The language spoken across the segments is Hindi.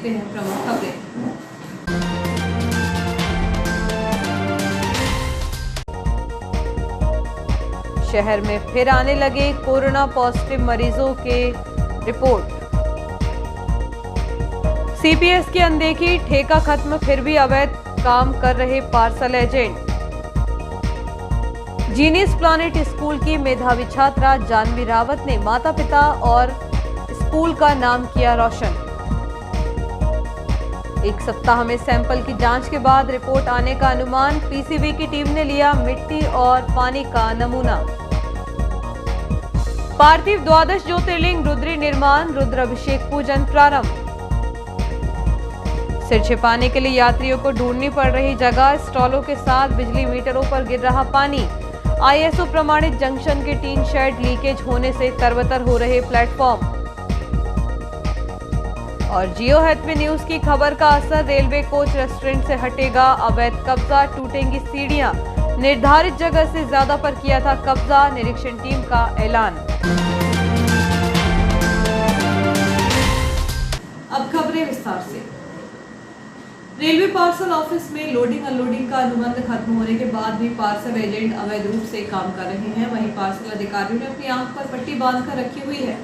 देखते हैं प्रमुख खबरें। शहर में फिर आने लगे कोरोना पॉजिटिव मरीजों के रिपोर्ट। सीपीएस की अनदेखी, ठेका खत्म फिर भी अवैध काम कर रहे parcel agent. Genius planet school की मेधावी छात्रा जानवी रावत ने माता पिता और स्कूल का नाम किया रोशन। एक सप्ताह में सैंपल की जांच के बाद रिपोर्ट आने का अनुमान, पीसीबी की टीम ने लिया मिट्टी और पानी का नमूना। पार्थिव द्वादश ज्योतिर्लिंग रुद्री निर्माण, रुद्राभिषेक पूजन प्रारंभ। सिर छिपाने के लिए यात्रियों को ढूंढनी पड़ रही जगह, स्टॉलों के साथ बिजली मीटरों पर गिर रहा पानी। आईएसओ प्रमाणित जंक्शन के टीन शेड लीकेज होने से तरबतर हो रहे प्लेटफॉर्म। और जियो हैथवे न्यूज की खबर का असर, रेलवे कोच रेस्टोरेंट से हटेगा अवैध कब्जा, टूटेंगी सीढ़ियां। निर्धारित जगह से ज्यादा पर किया था कब्जा, निरीक्षण टीम का ऐलान। अब खबरें विस्तार से। रेलवे पार्सल ऑफिस में लोडिंग अनलोडिंग का अनुबंध खत्म होने के बाद भी पार्सल एजेंट अवैध रूप से काम कर रहे हैं। वहीं पार्सल अधिकारियों ने अपनी आंख पर पट्टी बांधकर रखी हुई है,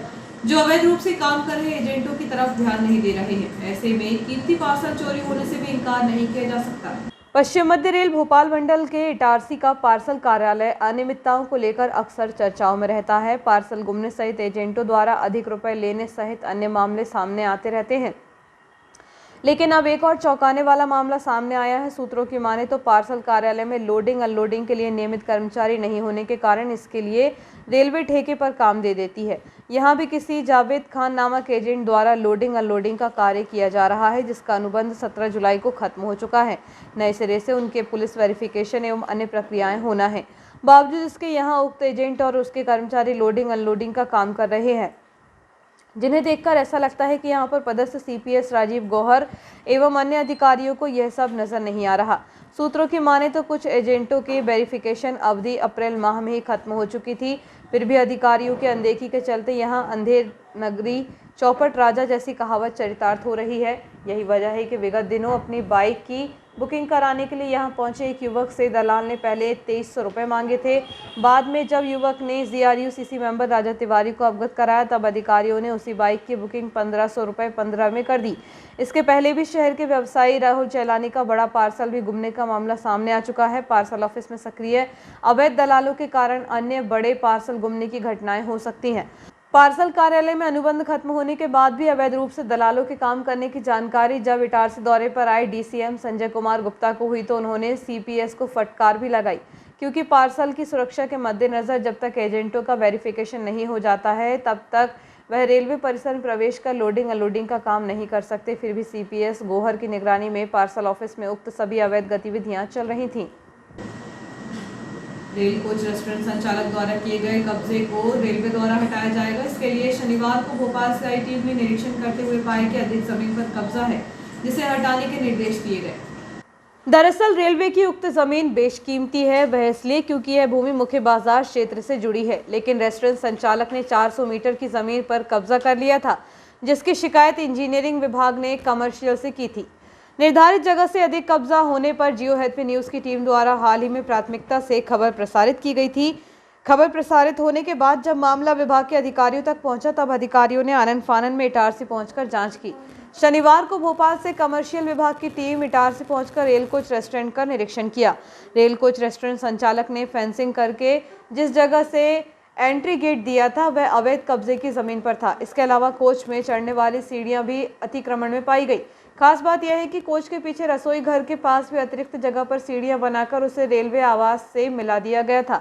जो अवैध रूप से काम कर रहे एजेंटों की तरफ ध्यान नहीं दे रहे हैं। ऐसे में कीमती पार्सल चोरी होने से भी इनकार नहीं किया जा सकता। पश्चिम मध्य रेल भोपाल मंडल के इटारसी का पार्सल कार्यालय अनियमितताओं को लेकर अक्सर चर्चाओं में रहता है। पार्सल गुमने सहित एजेंटों द्वारा अधिक रुपए लेने सहित अन्य मामले सामने आते रहते हैं, लेकिन अब एक और चौंकाने वाला मामला सामने आया है। सूत्रों की माने तो पार्सल कार्यालय में लोडिंग अनलोडिंग के लिए नियमित कर्मचारी नहीं होने के कारण इसके लिए रेलवे ठेके पर काम दे देती है। यहाँ भी किसी जावेद खान नामक एजेंट द्वारा लोडिंग अनलोडिंग का कार्य किया जा रहा है, जिसका अनुबंध 17 जुलाई को खत्म हो चुका है। नए सिरे से उनके पुलिस वेरिफिकेशन एवं अन्य प्रक्रियाएं होना है। बावजूद इसके यहाँ उक्त एजेंट और उसके कर्मचारी लोडिंग अनलोडिंग का काम कर रहे हैं, जिन्हें देखकर ऐसा लगता है कि यहाँ पर पदस्थ सीपीएस राजीव गौहर एवं अन्य अधिकारियों को यह सब नजर नहीं आ रहा। सूत्रों की माने तो कुछ एजेंटों की वेरिफिकेशन अवधि अप्रैल माह में ही खत्म हो चुकी थी, फिर भी अधिकारियों की अनदेखी के चलते यहाँ अंधेर नगरी चौपट राजा जैसी कहावत चरितार्थ हो रही है। यही वजह है कि विगत दिनों अपनी बाइक की बुकिंग कराने के लिए यहाँ पहुंचे एक युवक से दलाल ने पहले 2300 रुपये मांगे थे। बाद में जब युवक ने जीआरयूसीसी मेंबर राजा तिवारी को अवगत कराया, तब अधिकारियों ने उसी बाइक की बुकिंग 1500 रुपये 15 में कर दी। इसके पहले भी शहर के व्यवसायी राहुल चैलानी का बड़ा पार्सल भी गुमने का मामला सामने आ चुका है। पार्सल ऑफिस में सक्रिय अवैध दलालों के कारण अन्य बड़े पार्सल गुमने की घटनाएं हो सकती हैं। पार्सल कार्यालय में अनुबंध खत्म होने के बाद भी अवैध रूप से दलालों के काम करने की जानकारी जब इटारसी दौरे पर आए डीसीएम संजय कुमार गुप्ता को हुई, तो उन्होंने सीपीएस को फटकार भी लगाई, क्योंकि पार्सल की सुरक्षा के मद्देनजर जब तक एजेंटों का वेरिफिकेशन नहीं हो जाता है, तब तक वह रेलवे परिसर में प्रवेश कर लोडिंग अनलोडिंग का काम नहीं कर सकते। फिर भी सीपीएस गौहर की निगरानी में पार्सल ऑफिस में उक्त सभी अवैध गतिविधियां चल रही थीं। रेल कोच रेस्टोरेंट संचालक द्वारा किए गए कब्जे को रेलवे द्वारा हटाया जाएगा। इसके लिए शनिवार को भोपाल से आई टीम ने निरीक्षण करते हुए पाया कि अधिक जमीन पर कब्जा है, जिसे हटाने के निर्देश दिए गए। दरअसल रेलवे की उक्त जमीन बेशकीमती है, वह इसलिए क्योंकि यह भूमि मुख्य बाजार क्षेत्र से जुड़ी है, लेकिन रेस्टोरेंट संचालक ने 400 मीटर की जमीन पर कब्जा कर लिया था, जिसकी शिकायत इंजीनियरिंग विभाग ने कमर्शियल से की थी। निर्धारित जगह से अधिक कब्जा होने पर जियो हैथवे न्यूज की टीम द्वारा हाल ही में प्राथमिकता से खबर प्रसारित की गई थी। खबर प्रसारित होने के बाद जब मामला विभाग के अधिकारियों तक पहुंचा, तब अधिकारियों ने आनन फानन में इटारसी पहुंचकर जांच की। शनिवार को भोपाल से कमर्शियल विभाग की टीम इटारसी पहुंचकर रेल कोच रेस्टोरेंट का निरीक्षण किया। रेल कोच रेस्टोरेंट संचालक ने फेंसिंग करके जिस जगह से एंट्री गेट दिया था, वह अवैध कब्जे की जमीन पर था। इसके अलावा कोच में चढ़ने वाली सीढ़ियां भी अतिक्रमण में पाई गई। खास बात यह है कि कोच के पीछे रसोई घर के पास भी अतिरिक्त जगह पर सीढ़ियां बनाकर उसे रेलवे आवास से मिला दिया गया था।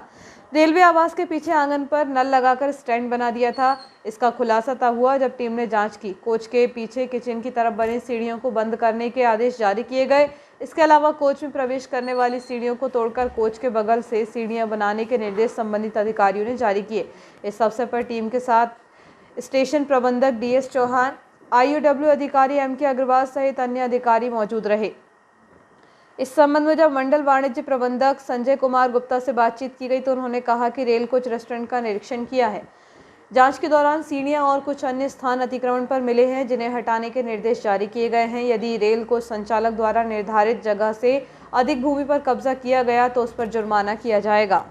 रेलवे आवास के पीछे आंगन पर नल लगाकर स्टैंड बना दिया था। इसका खुलासा तब हुआ जब टीम ने जांच की। कोच के पीछे किचन की तरफ बनी सीढ़ियों को बंद करने के आदेश जारी किए गए। इसके अलावा कोच में प्रवेश करने वाली सीढ़ियों को तोड़कर कोच के बगल से सीढ़ियां बनाने के निर्देश संबंधित अधिकारियों ने जारी किए। इस अवसर पर टीम के साथ स्टेशन प्रबंधक डीएस चौहान, आईओडब्ल्यू अधिकारी एमके अग्रवाल सहित अन्य अधिकारी मौजूद रहे। इस संबंध में जब मंडल वाणिज्य प्रबंधक संजय कुमार गुप्ता से बातचीत की गई, तो उन्होंने कहा कि रेल कोच रेस्टोरेंट का निरीक्षण किया है। जांच के दौरान सीढ़ियां और कुछ अन्य स्थान अतिक्रमण पर मिले हैं, जिन्हें हटाने के निर्देश जारी किए गए हैं। यदि रेल को संचालक द्वारा निर्धारित जगह से अधिक भूमि पर कब्जा किया गया तो उस पर जुर्माना किया जाएगा।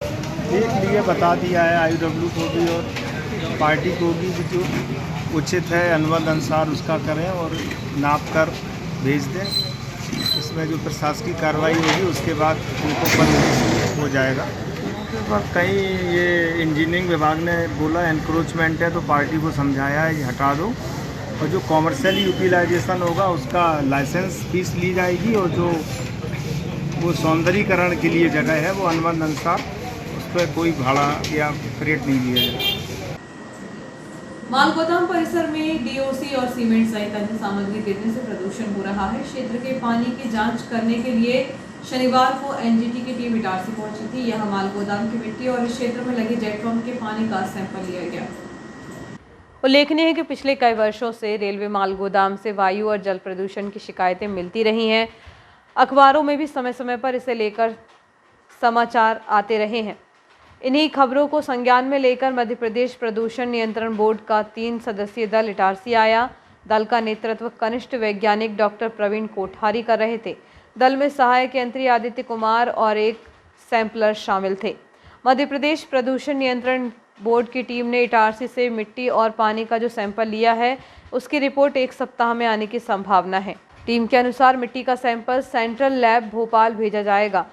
देख लिए बता दिया है IOW को भी और पार्टी को भी कि जो उचित है अनुबंध अनुसार उसका करें और नाप कर भेज दें। इसमें जो प्रशासकीय कार्रवाई होगी उसके बाद उनको बंद हो जाएगा। उसके बाद कहीं ये इंजीनियरिंग विभाग ने बोला एनक्रोचमेंट है तो पार्टी को समझाया है कि हटा दो, और जो कॉमर्शियल यूटिलाइजेशन होगा उसका लाइसेंस फीस ली जाएगी, और जो वो सौंदर्यीकरण के लिए जगह है वो अनुबंध अनुसार उस पर कोई भाड़ा या रेट नहीं लिया जाएगा। माल गोदाम परिसर में DOC और सीमेंट सहित अन्य सामग्री गिरने से प्रदूषण हो रहा है। क्षेत्र के पानी की जांच करने के लिए शनिवार को NGT की टीम इटारसी पहुंची थी। यहां माल गोदाम की मिट्टी और इस क्षेत्र में लगे जेट पंप के पानी का सैंपल लिया गया। उल्लेखनीय है कि पिछले कई वर्षों से रेलवे माल गोदाम से वायु और जल प्रदूषण की शिकायतें मिलती रही हैं। अखबारों में भी समय समय पर इसे लेकर समाचार आते रहे हैं। इन्हीं खबरों को संज्ञान में लेकर मध्य प्रदेश प्रदूषण नियंत्रण बोर्ड का 3 सदस्यीय दल इटारसी आया। दल का नेतृत्व कनिष्ठ वैज्ञानिक डॉक्टर प्रवीण कोठारी कर रहे थे। दल में सहायक यंत्री आदित्य कुमार और एक सैंपलर शामिल थे। मध्य प्रदेश प्रदूषण नियंत्रण बोर्ड की टीम ने इटारसी से मिट्टी और पानी का जो सैंपल लिया है उसकी रिपोर्ट 1 सप्ताह में आने की संभावना है। टीम के अनुसार मिट्टी का सैंपल सेंट्रल लैब भोपाल भेजा जाएगा।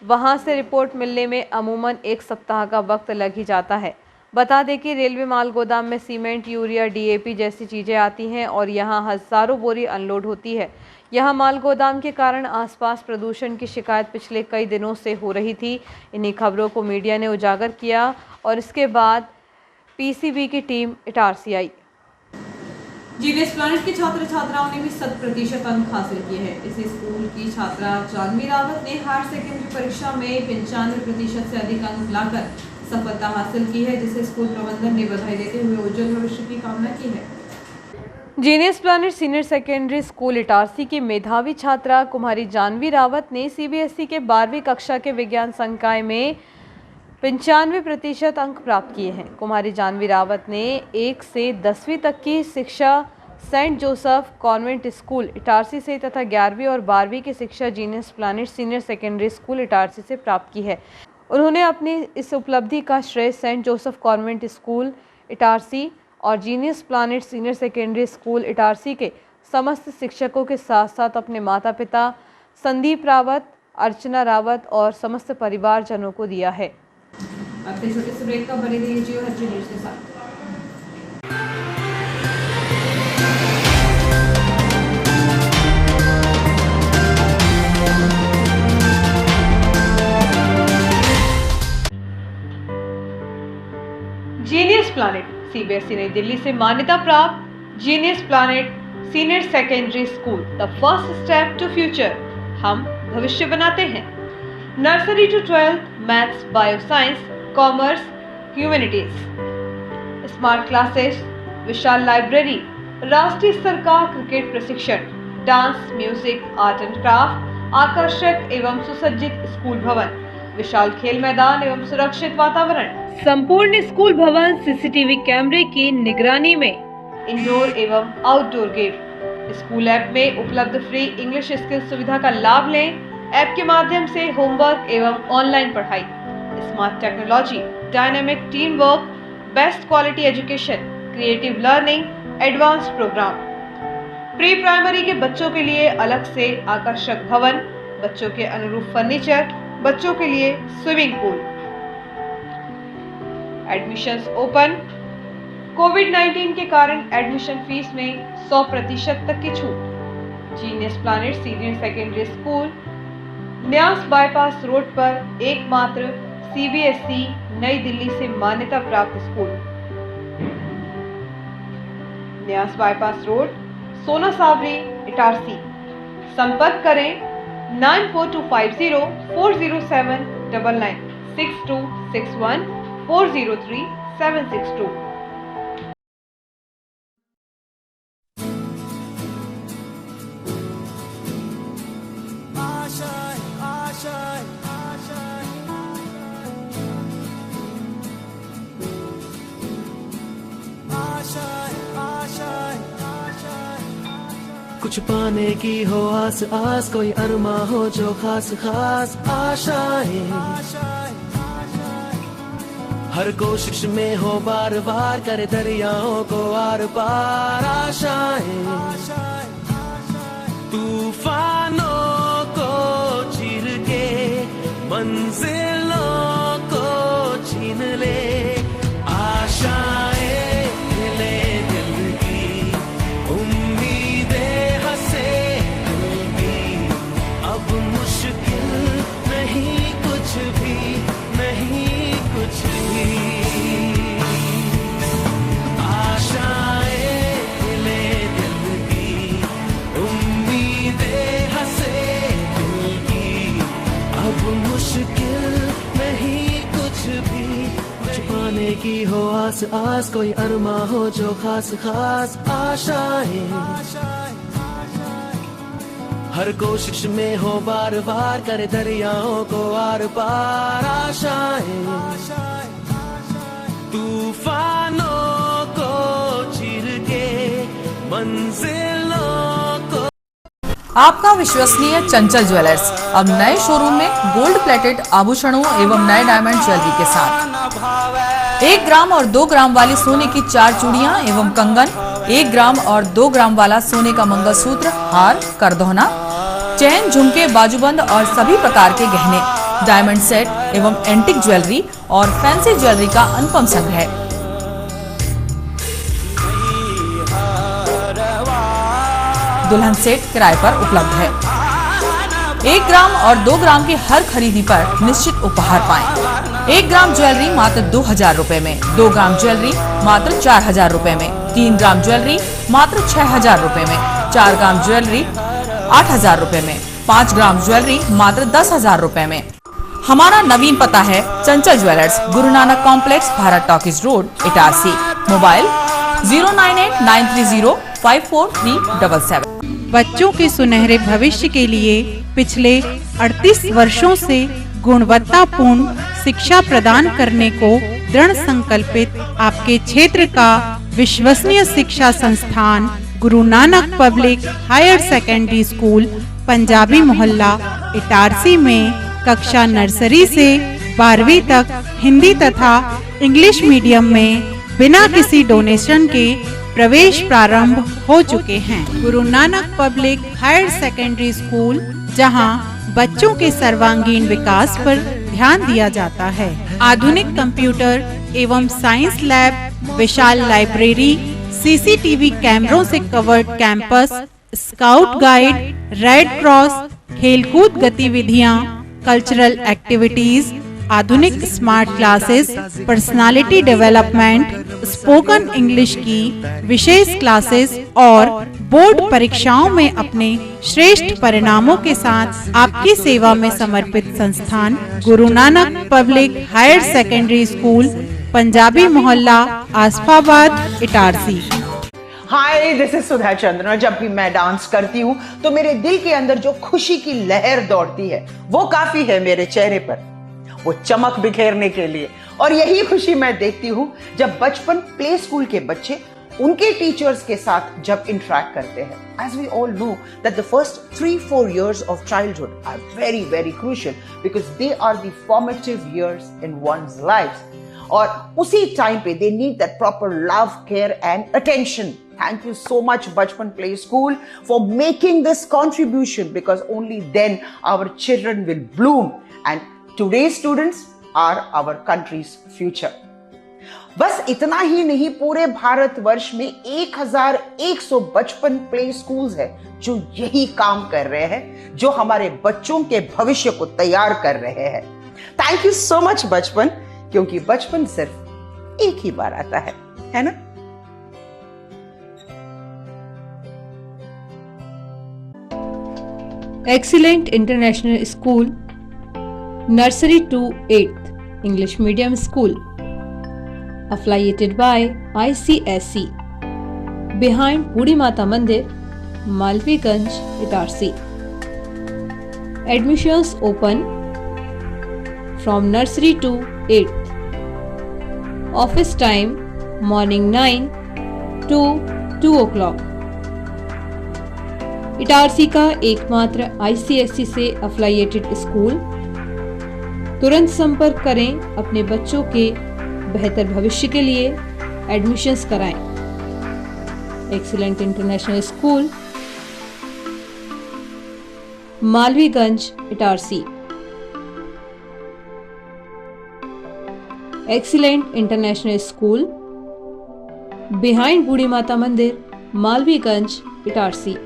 वहां से रिपोर्ट मिलने में अमूमन 1 सप्ताह का वक्त लग ही जाता है। बता दें कि रेलवे माल गोदाम में सीमेंट, यूरिया, DAP जैसी चीजें आती हैं और यहां हजारों बोरी अनलोड होती है। यहां माल गोदाम के कारण आसपास प्रदूषण की शिकायत पिछले कई दिनों से हो रही थी। इन्हीं खबरों को मीडिया ने उजागर किया और इसके बाद PCB की टीम इटारसी आई। जीनियस प्लैनेट के छात्र छात्राओं ने भी 100% अंक हासिल किए हैं। इसी स्कूल की छात्रा जानवी रावत ने हायर सेकेंडरी परीक्षा में 95% से अधिक अंक लाकर सफलता हासिल की है, जिसे स्कूल प्रबंधन ने बधाई देते हुए उज्जवल भविष्य की कामना की है। Genius planet senior secondary school Itarsi की मेधावी छात्रा कुमारी जानवी रावत ने CBSE के 12वीं कक्षा के विज्ञान संकाय में 95% अंक प्राप्त किए हैं। कुमारी जानवी रावत ने 1 से 10वीं तक की शिक्षा Saint Joseph convent school Itarsi से तथा 11वीं और 12वीं की शिक्षा genius planet senior secondary school Itarsi से प्राप्त की है। उन्होंने अपनी इस उपलब्धि का श्रेय Saint Joseph convent school Itarsi और Genius planet senior secondary school Itarsi के समस्त शिक्षकों के साथ साथ अपने माता पिता संदीप रावत, अर्चना रावत और समस्त परिवारजनों को दिया है। अपने छोटे से ब्रेक का बने रहिए जियो हर न्यूज़ के साथ। जीनियस प्लैनेट CBSE नई दिल्ली से मान्यता प्राप्त genius planet senior secondary school, the first step to future. हम भविष्य बनाते हैं। Nursery to 12th maths, bio science, commerce, humanities, smart classes, विशाल लाइब्रेरी, राष्ट्रीय स्तर का क्रिकेट प्रशिक्षण, dance, music, art and craft, आकर्षक एवं सुसज्जित स्कूल भवन, विशाल खेल मैदान एवं सुरक्षित वातावरण, संपूर्ण स्कूल भवन CCTV कैमरे की निगरानी में, इंडोर एवं आउटडोर गेम। स्कूल ऐप में उपलब्ध फ्री इंग्लिश स्किल सुविधा का लाभ लें। ऐप के माध्यम से होमवर्क एवं ऑनलाइन पढ़ाई, smart technology, dynamic team work, best quality education, creative learning, advanced program. Pre primary के बच्चों के लिए अलग से आकर्षक भवन, बच्चों के अनुरूप फर्नीचर, बच्चों के लिए स्विमिंग पूल। Admissions open. कोविड-19 के कारण एडमिशन फीस में 100% तक की छूट। Genius planet senior secondary School, न्यास बाईपास रोड पर एकमात्र CBSE नई दिल्ली से मान्यता प्राप्त स्कूल। न्यास बाईपास रोड, सोना साबरी, इटारसी। संपर्क करें 9425040799 6261403762। कुछ पाने की हो आस आस, कोई अरमा हो जो खास खास आशाएं, हर कोशिश में हो बार बार, करे दरियाओं को आर पार आशाएं, तूफानों को चीर के मंजिलों को छीन ले, आशाएं खिले दिल की, उम्मीदें हंसे दिल की, अब मुश्किल नहीं कुछ भी, नहीं कुछ भी, आशाएं खिले दिल की, उम्मीदें हंसे दिल की, अब मुश्किल नहीं कुछ भी, कुछ पाने की हो आस आस, कोई अरमा हो जो खास खास आशाएं, हर कोशिश में हो बार बार, करे दरियाओं को आर पार आशाएं, तूफानों को चीर के मंजिलों को। आपका विश्वसनीय चंचल ज्वेलर्स अब नए शोरूम में गोल्ड प्लेटेड आभूषणों एवं नए डायमंड ज्वेलरी के साथ 1 ग्राम और 2 ग्राम वाली सोने की 4 चूड़ियां एवं कंगन, 1 ग्राम और 2 ग्राम वाला सोने का मंगलसूत्र, हार, करदौना, चैन, झुमके, बाजूबंद और सभी प्रकार के गहने, डायमंड सेट एवं एंटिक ज्वेलरी और फैंसी ज्वेलरी का अनुपम संग्रह। दुल्हन सेट किराए पर उपलब्ध है। 1 ग्राम और 2 ग्राम की हर खरीदी पर निश्चित उपहार पाएं। 1 ग्राम ज्वेलरी मात्र 2000 रुपए में, 2 ग्राम ज्वेलरी मात्र 4000 रुपए में, 3 ग्राम ज्वेलरी मात्र 6000 रुपए में, 4 ग्राम ज्वेलरी 8000 रुपए में, 5 ग्राम ज्वेलरी मात्र 10000 रुपए में। हमारा नवीन पता है चंचल jewellers, Guru Nanak complex, Bharat talkies road, Itarsi. Mobile 09893054377। बच्चों के सुनहरे भविष्य के लिए पिछले 38 वर्षों से गुणवत्तापूर्ण शिक्षा प्रदान करने को दृढ़ संकल्पित आपके क्षेत्र का विश्वसनीय शिक्षा संस्थान Guru Nanak public higher secondary school, Punjabi Mohalla, Itarsi में कक्षा नर्सरी से 12वीं तक हिंदी तथा इंग्लिश मीडियम में बिना किसी डोनेशन के प्रवेश प्रारंभ हो चुके हैं। Guru Nanak public higher secondary school, जहां बच्चों के सर्वांगीण विकास पर ध्यान दिया जाता है। आधुनिक कंप्यूटर एवं साइंस लैब, विशाल लाइब्रेरी, सीसीटीवी कैमरों से covered campus, scout guide, red cross, खेलकूद गतिविधियां, कल्चरल एक्टिविटीज, आधुनिक smart classes, personality development, spoken English की विशेष क्लासेस और बोर्ड परीक्षाओं में अपने श्रेष्ठ परिणामों के साथ आपकी सेवा में समर्पित संस्थान Guru Nanak public higher secondary school, Punjabi Mohalla, Asafabad, Itarsi. Hi, this is Sudha Chandran. जब भी मैं डांस करती हूँ तो मेरे दिल के अंदर जो खुशी की लहर दौड़ती है वो काफी है मेरे चेहरे पर, वो चमक बिखेरने के लिए। और यही खुशी मैं देखती हूँ जब बचपन प्ले स्कूल के बच्चे उनके टीचर्स के साथ जब इंटरेक्ट करते हैं। As we all know that the first 3-4 years of childhood are very very crucial because they are the formative years in one's life. और उसी टाइम पे they need that proper love, care and attention. Thank you so much Bachpan Play School for making this contribution, because only then our children will bloom and today's students are our country's future. बस इतना ही नहीं, पूरे भारतवर्ष में 1100 बचपन प्ले स्कूल्स है जो यही काम कर रहे हैं, जो हमारे बच्चों के भविष्य को तैयार कर रहे हैं। थैंक यू सो मच बचपन, क्योंकि बचपन सिर्फ एक ही बार आता है ना? Excellent International School, Nursery to 8th English Medium School, affiliated by ICSE, behind Budi Mata Mandir, Malviganj, Itarsi. Admissions open from nursery to 8th. Office time morning 9 to 2 o'clock. Itarsi का एकमात्र ICSE से अफिलिएटेड स्कूल। तुरंत संपर्क करें, अपने बच्चों के बेहतर भविष्य के लिए एडमिशन्स कराएं। Excellent International School, Malviganj, Itarsi. Excellent International School, behind Budhi Mata मंदिर, मालवीगंज, इटारसी।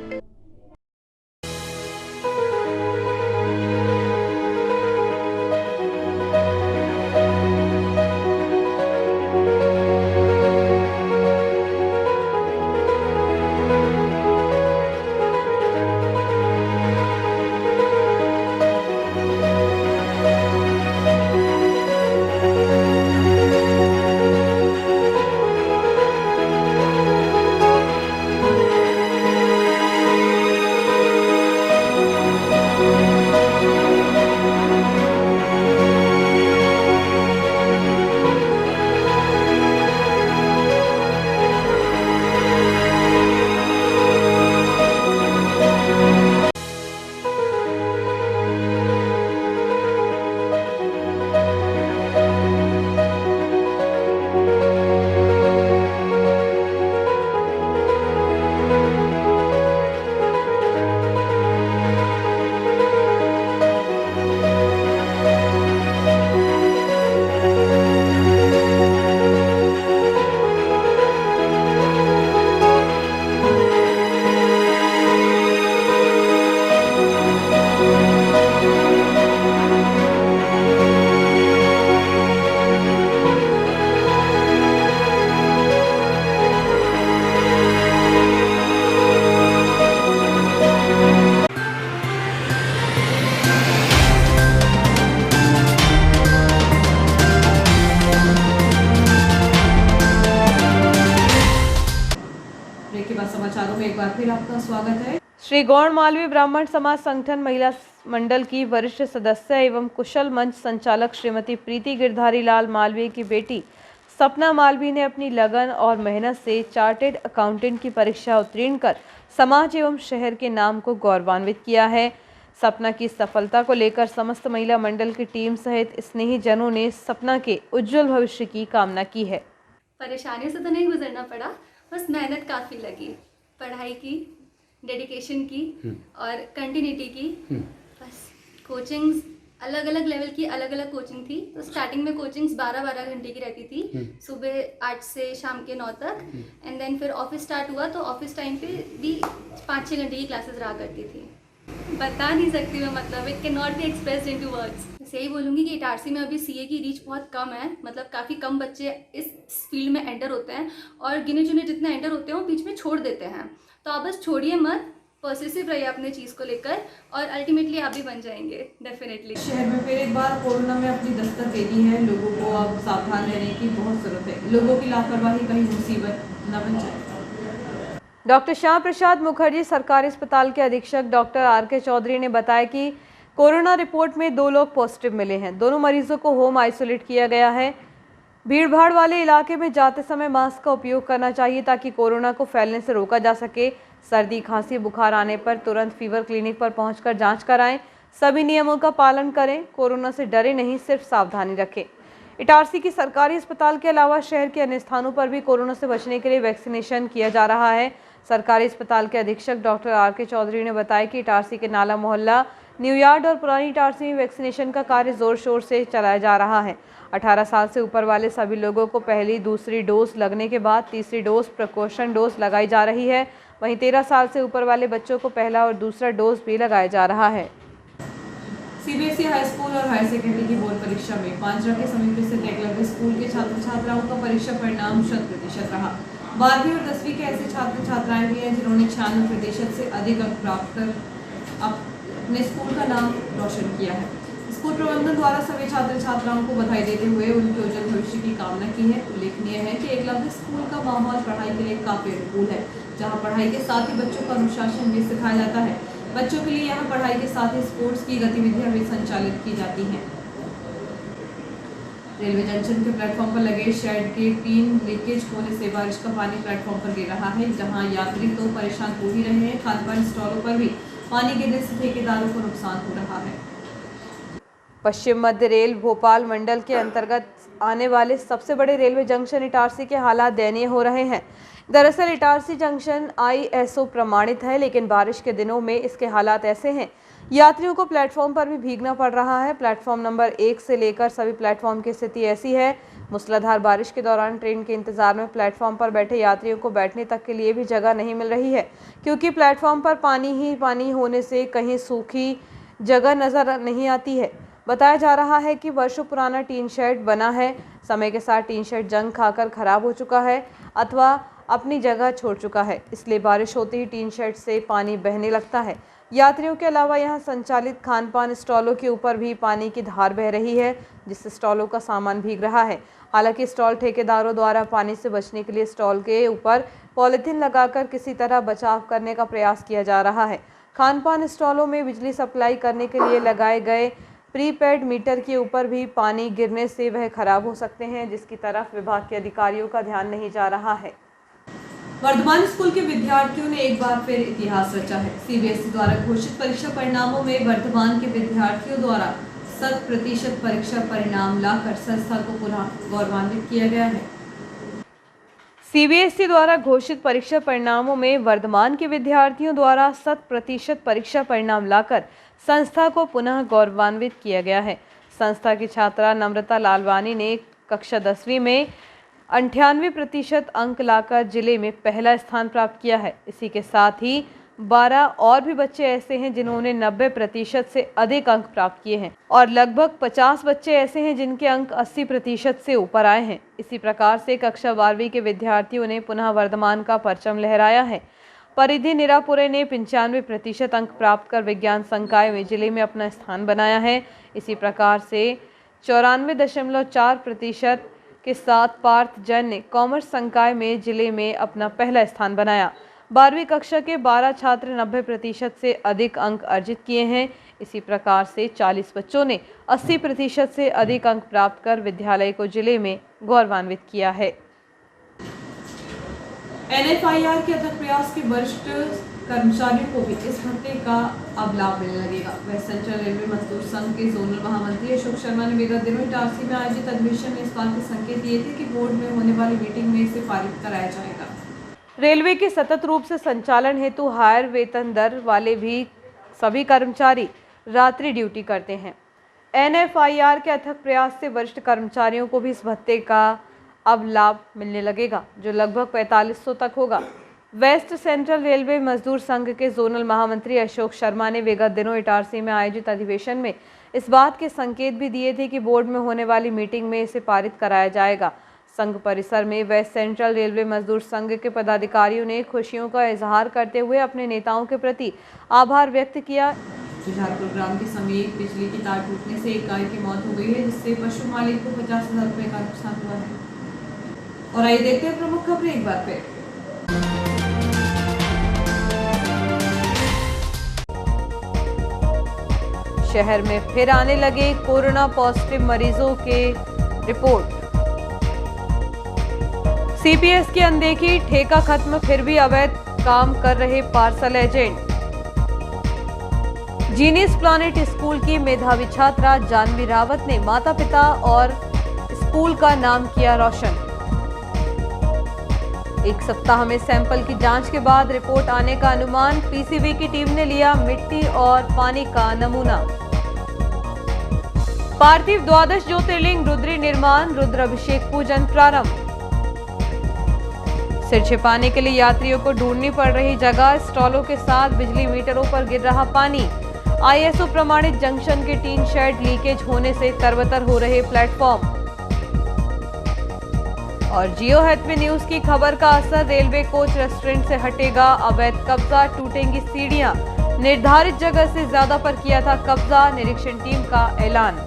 ब्रेक के बाद समाचारों में एक बार फिर आपका स्वागत है। श्री गौड़ मालवी ब्राह्मण समाज संगठन महिला मंडल की वरिष्ठ सदस्य एवं कुशल मंच संचालक श्रीमती प्रीति गिरधारी लाल मालवीय की बेटी सपना मालवी ने अपनी लगन और मेहनत से चार्टेड अकाउंटेंट की परीक्षा उत्तीर्ण कर समाज एवं शहर के नाम को गौरवान्वित किया है। सपना की सफलता को लेकर समस्त महिला मंडल की टीम सहित स्नेही जनों ने सपना के उज्जवल भविष्य की कामना की है। परेशानियों से तो नहीं गुजरना पड़ा, बस मेहनत काफ़ी लगी, पढ़ाई की, डेडिकेशन की और कंटिन्यूटी की। बस कोचिंग्स अलग अलग लेवल की अलग अलग कोचिंग थी। तो स्टार्टिंग में कोचिंग्स 12-12 घंटे की रहती थी, सुबह 8 से शाम के 9 तक। एंड देन फिर ऑफिस स्टार्ट हुआ तो ऑफिस टाइम पे भी 5-6 घंटे की क्लासेस रहा करती थी। बता नहीं सकती मैं, मतलब it can not be expressed into words. बस यही बोलूँगी कि इटारसी में अभी सीए की रीच बहुत कम है, मतलब काफ़ी कम बच्चे इस फील्ड में एंटर होते हैं और गिने चुने जितने एंटर होते हैं वो बीच में छोड़ देते हैं। तो आप बस छोड़िए मत, पॉजिटिव रहिए अपने चीज़ को लेकर और अल्टीमेटली आप भी बन जाएंगे डेफिनेटली। शहर में फिर एक बार कोरोना में अपनी दस्तक दे दी है। लोगों को अब सावधान रहने की बहुत ज़रूरत है। लोगों की लापरवाही कहीं मुसीबत न बन जाए। डॉक्टर श्याम प्रसाद मुखर्जी सरकारी अस्पताल के अधीक्षक डॉक्टर RK चौधरी ने बताया कि कोरोना रिपोर्ट में 2 लोग पॉजिटिव मिले हैं। दोनों मरीजों को होम आइसोलेट किया गया है। भीड़भाड़ वाले इलाके में जाते समय मास्क का उपयोग करना चाहिए ताकि कोरोना को फैलने से रोका जा सके। सर्दी, खांसी, बुखार आने पर तुरंत फीवर क्लिनिक पर पहुंचकर जांच कराएं। सभी नियमों का पालन करें। कोरोना से डरे नहीं, सिर्फ सावधानी रखें। इटारसी की सरकारी अस्पताल के अलावा शहर के अन्य स्थानों पर भी कोरोना से बचने के लिए वैक्सीनेशन किया जा रहा है। सरकारी अस्पताल के अधीक्षक डॉक्टर RK चौधरी ने बताया कि इटारसी के नाला मोहल्ला, न्यूयार्ड और पुरानी इटारसी में वैक्सीनेशन का कार्य जोर शोर से चलाया जा रहा है। 18 साल से ऊपर वाले सभी लोगों को पहली दूसरी डोज लगने के बाद तीसरी डोज प्रिकॉशन डोज लगाई जा रही है। वहीं 13 साल से ऊपर वाले बच्चों को पहला और दूसरा डोज भी लगाया जा रहा है। CBSE हाई स्कूल और हायर सेकेंडरी की बोर्ड परीक्षा में पांचरा के समीप स्थित एकलव्य स्कूल के छात्र छात्राओं का परीक्षा परिणाम 100% रहा। 12वीं और 10वीं के ऐसे छात्र छात्राएं भी हैं जिन्होंने 96% से अधिक अंक प्राप्त कर अपने स्कूल का नाम रोशन किया है। स्कूल प्रबंधन द्वारा सभी छात्र छात्राओं को बधाई देते हुए उनके उज्जवल भविष्य की कामना की है। उल्लेखनीय है कि एकलव्य स्कूल का माहौल पढ़ाई के लिए काफी अनुकूल है, जहाँ पढ़ाई के साथ ही बच्चों का अनुशासन भी सिखाया जाता है। बच्चों के लिए यहाँ पढ़ाई के साथ ही स्पोर्ट्स की गतिविधियाँ भी संचालित की जाती हैं। रेलवे जंक्शन के प्लेटफॉर्म पर लगे शेड के टीन लीकेज होने से बारिश का पानी प्लेटफॉर्म पर गिर रहा है, जहां यात्री तो परेशान हो ही रहे हैं, खानपान स्टॉलों पर भी पानी गिरने से ठेकेदारों को नुकसान हो रहा है। पश्चिम मध्य रेल भोपाल मंडल के अंतर्गत आने वाले सबसे बड़े रेलवे जंक्शन इटारसी के हालात दयनीय हो रहे हैं। दरअसल इटारसी जंक्शन ISO प्रमाणित है, लेकिन बारिश के दिनों में इसके हालात ऐसे हैं, यात्रियों को प्लेटफॉर्म पर भी भीगना पड़ रहा है। प्लेटफॉर्म नंबर 1 से लेकर सभी प्लेटफॉर्म की स्थिति ऐसी है। मूसलाधार बारिश के दौरान ट्रेन के इंतजार में प्लेटफॉर्म पर बैठे यात्रियों को बैठने तक के लिए भी जगह नहीं मिल रही है, क्योंकि प्लेटफॉर्म पर पानी ही पानी होने से कहीं सूखी जगह नजर नहीं आती है। बताया जा रहा है कि वर्षों पुराना टीन शेड बना है, समय के साथ टीन शेड जंग खाकर खराब हो चुका है अथवा अपनी जगह छोड़ चुका है, इसलिए बारिश होते ही टीन शेड से पानी बहने लगता है। यात्रियों के अलावा यहां संचालित खानपान स्टॉलों के ऊपर भी पानी की धार बह रही है, जिससे स्टॉलों का सामान भीग रहा है। हालांकि स्टॉल ठेकेदारों द्वारा पानी से बचने के लिए स्टॉल के ऊपर पॉलीथीन लगाकर किसी तरह बचाव करने का प्रयास किया जा रहा है। खानपान स्टॉलों में बिजली सप्लाई करने के लिए लगाए गए प्रीपेड मीटर के ऊपर भी पानी गिरने से वह खराब हो सकते हैं, जिसकी तरफ विभाग के अधिकारियों का ध्यान नहीं जा रहा है। वर्धमान स्कूल के विद्यार्थियों ने एक बार फिर इतिहास रचा है। CBSE द्वारा घोषित परीक्षा परिणामों में वर्धमान के विद्यार्थियों द्वारा 100% परीक्षा परिणाम लाकर संस्था को पुनः गौरवान्वित किया गया है। CBSE द्वारा घोषित परीक्षा परिणामों में वर्धमान के विद्यार्थियों द्वारा 100% परीक्षा परिणाम लाकर संस्था को पुनः गौरवान्वित किया गया है। संस्था की छात्रा नम्रता लालवानी ने कक्षा 10वीं में 98% अंक लाकर जिले में पहला स्थान प्राप्त किया है। इसी के साथ ही 12 और भी बच्चे ऐसे हैं जिन्होंने 90% से अधिक अंक प्राप्त किए हैं और लगभग 50 बच्चे ऐसे हैं जिनके अंक 80% से ऊपर आए हैं। इसी प्रकार से कक्षा 12वीं के विद्यार्थियों ने पुनः वर्धमान का परचम लहराया है। परिधि निरापुरे ने 95% अंक प्राप्त कर विज्ञान संकाय में जिले में अपना स्थान बनाया है। इसी प्रकार से 94.4% के साथ पार्थ जैन ने कॉमर्स संकाय में जिले में अपना पहला स्थान बनाया। 12वीं कक्षा के 12 छात्र 90% से अधिक अंक अर्जित किए हैं। इसी प्रकार से 40 बच्चों ने 80% से अधिक अंक प्राप्त कर विद्यालय को जिले में गौरवान्वित किया है। NFIR के अथक प्रयास के वरिष्ठ कर्मचारियों को भी इस भत्ते का अब लाभ मिलने लगेगा। वेस्ट सेंट्रल रेलवे मजदूर संघ के जोनल महामंत्री अशोक शर्मा ने विगत दिनों इटारसी में आयोजित अधिवेशन में इस बात के संकेत दिए थे कि बोर्ड में होने वाली मीटिंग में इसे पारित कराया जाएगा। रेलवे के सतत रूप से संचालन हेतु हायर वेतन दर वाले भी सभी कर्मचारी रात्रि ड्यूटी करते हैं। NFIR के अथक प्रयास से वरिष्ठ कर्मचारियों को भी इस भत्ते का अब लाभ मिलने लगेगा, जो लगभग 4500 तक होगा। वेस्ट सेंट्रल रेलवे मजदूर संघ के जोनल महामंत्री अशोक शर्मा ने विगत दिनों इटारसी में आयोजित अधिवेशन में इस बात के संकेत भी दिए थे कि बोर्ड में होने वाली मीटिंग में इसे पारित कराया जाएगा। संघ परिसर में वेस्ट सेंट्रल रेलवे मजदूर संघ के पदाधिकारियों ने खुशियों का इजहार करते हुए अपने नेताओं के प्रति आभार व्यक्त किया। जुझारपुर ग्राम के समीप बिजली की तार टूटने से एक गाय की मौत हो गई है, जिससे पशु मालिक को 50,000 रुपए का नुकसान हुआ है। और आइए देखते हैं प्रमुख खबरें एक बार फिर। शहर में फिर आने लगे कोरोना पॉजिटिव मरीजों के रिपोर्ट। CPS की अनदेखी, ठेका खत्म, फिर भी अवैध काम कर रहे parcel agent. Genius planet school की मेधावी छात्रा जानवी रावत ने माता पिता और स्कूल का नाम किया रोशन। एक सप्ताह में सैंपल की जांच के बाद रिपोर्ट आने का अनुमान। PCB की टीम ने लिया मिट्टी और पानी का नमूना। पार्थिव द्वादश ज्योतिर्लिंग रुद्री निर्माण, रुद्राभिषेक पूजन प्रारंभ। सिर छिपाने के लिए यात्रियों को ढूंढनी पड़ रही जगह, स्टॉलों के साथ बिजली मीटरों पर गिर रहा पानी। ISO प्रमाणित जंक्शन के टीन शेड लीकेज होने से तरबतर हो रहे प्लेटफॉर्म। और जियो हैथवे न्यूज की खबर का असर, रेलवे कोच रेस्टोरेंट से हटेगा अवैध कब्जा, टूटेंगी सीढ़ियां, निर्धारित जगह से ज्यादा पर किया था कब्जा, निरीक्षण टीम का ऐलान।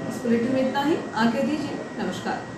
इस बुलेटिन में इतना ही, आगे दीजिए, नमस्कार।